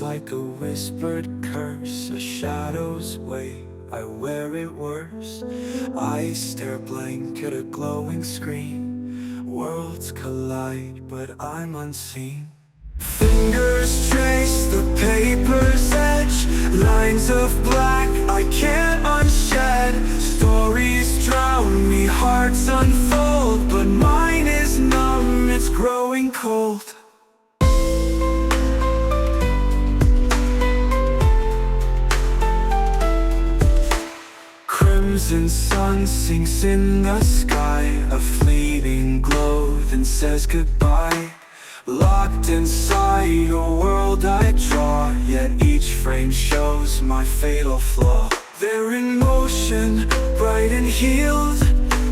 Feels like a whispered curse, a shadow's weight, I wear it worse. I stare blank at a glowing screen. Worlds collide, but I'm unseen. Fingers trace the paper's edge, lines of black I can't unshed. Stories drown me, hearts unfold, but mine is numb, it's growing cold. Crimson sun sinks in the sky, a fleeting glow then says goodbye. Locked inside a world I draw, yet each frame shows my fatal flaw. They're in motion, bright and healed,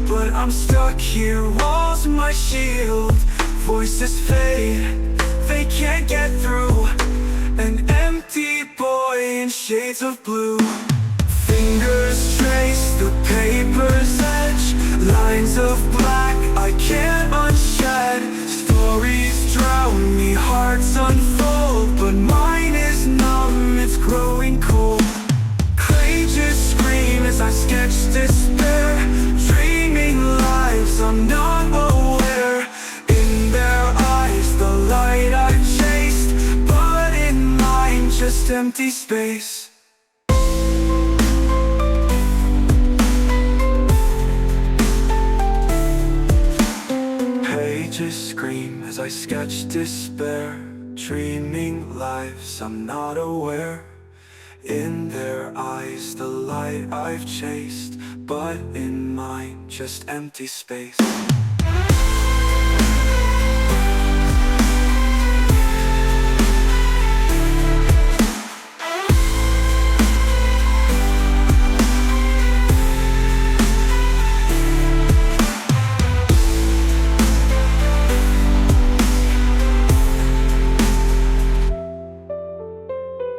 but I'm stuck here, walls my shield. Voices fade, they can't get through. An empty boy in shades of blue. Fingers trace the paper's edge, lines of black I can't unshed. Stories drown me, hearts unfold, but mine is numb, it's growing cold. Pages scream as I sketch despair, dreaming lives I'm not aware. In their eyes the light I've chased, but in mine just empty space. Pages scream as I sketch despair, dreaming lives I'm not aware. In their eyes the light I've chased, but in mine just empty space.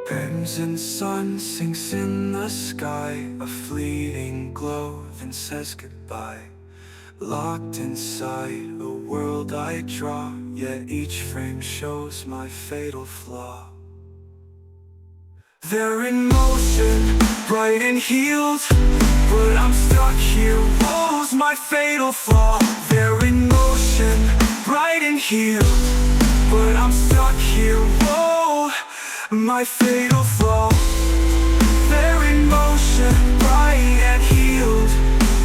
Crimson sun sinks in the sky, a fleeting glow then says goodbye. Locked inside a world I draw, yet each frame shows my fatal flaw. They're in motion, bright and healed, but I'm stuck here, walls my fatal flaw. They're in motion, bright and healed, but I'm stuck here, whoa, my fatal flaw. They're in motion, bright and healed,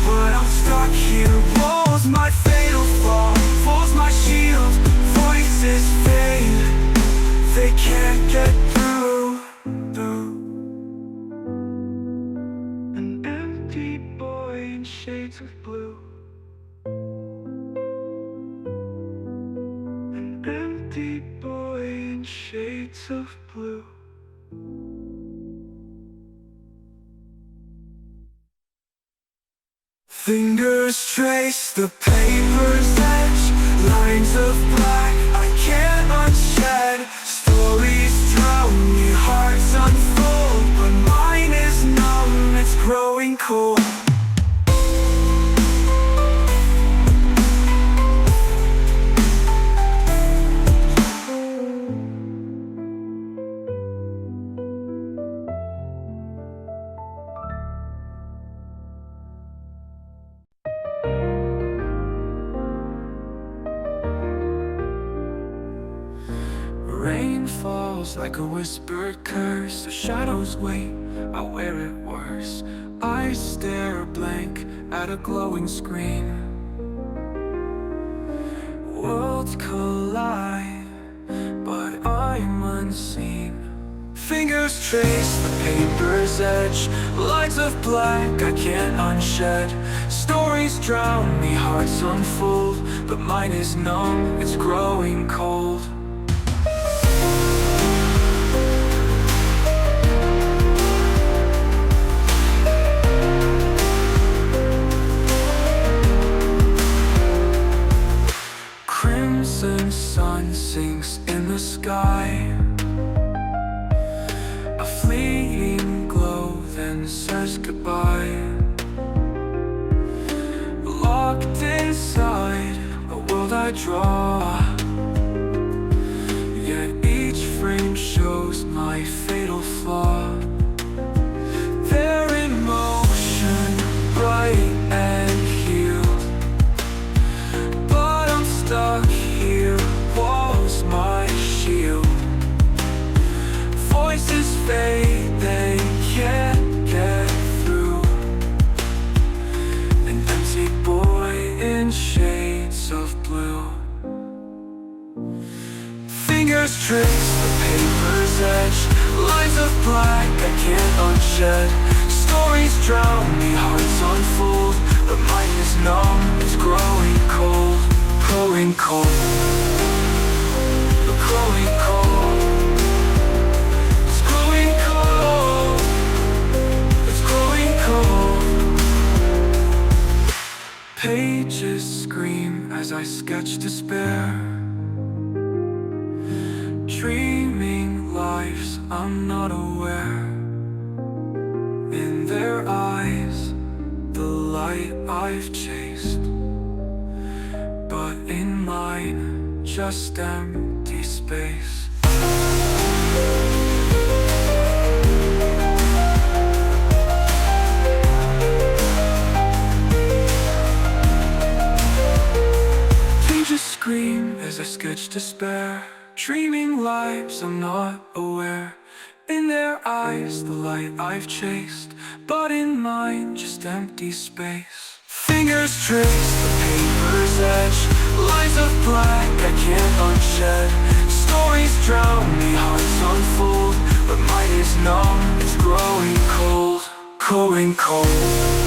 but I'm stuck here, walls my fatal flaw. Falls my shield, voices fade, they can't get through. An empty boy in shades of blue. An empty boy in shades of blue. Fingers trace the paper's edge, lines of black I can't unshed. Stories drown me, hearts unfold, but mine is numb, it's growing cold. Rain falls like a whispered curse, the shadows wait, I wear it worse. I stare blank at a glowing screen. Worlds collide, but I'm unseen. Fingers trace the paper's edge, lines of black I can't unshed. Stories drown me, hearts unfold, but mine is numb, it's growing cold. Crimson sun sinks in the sky, a fleeting glow then says goodbye. Locked inside a world I draw, yet each frame shows my Fingers trace the paper's edge, lines of black I can't unshed. Stories drown me, hearts unfold, but mine is numb, it's growing cold. Growing cold, growing cold. It's growing cold, it's growing cold. Pages scream as I sketch despair, dreaming lives I'm not aware. In their eyes, the light I've chased, but in mine, just empty space. Pages scream as I sketch despair, dreaming lives I'm not aware. In their eyes, the light I've chased, but in mine, just empty space. Fingers trace the paper's edge, lines of black I can't unshed. Stories drown me, hearts unfold, but mine is numb, it's growing cold. Growing cold.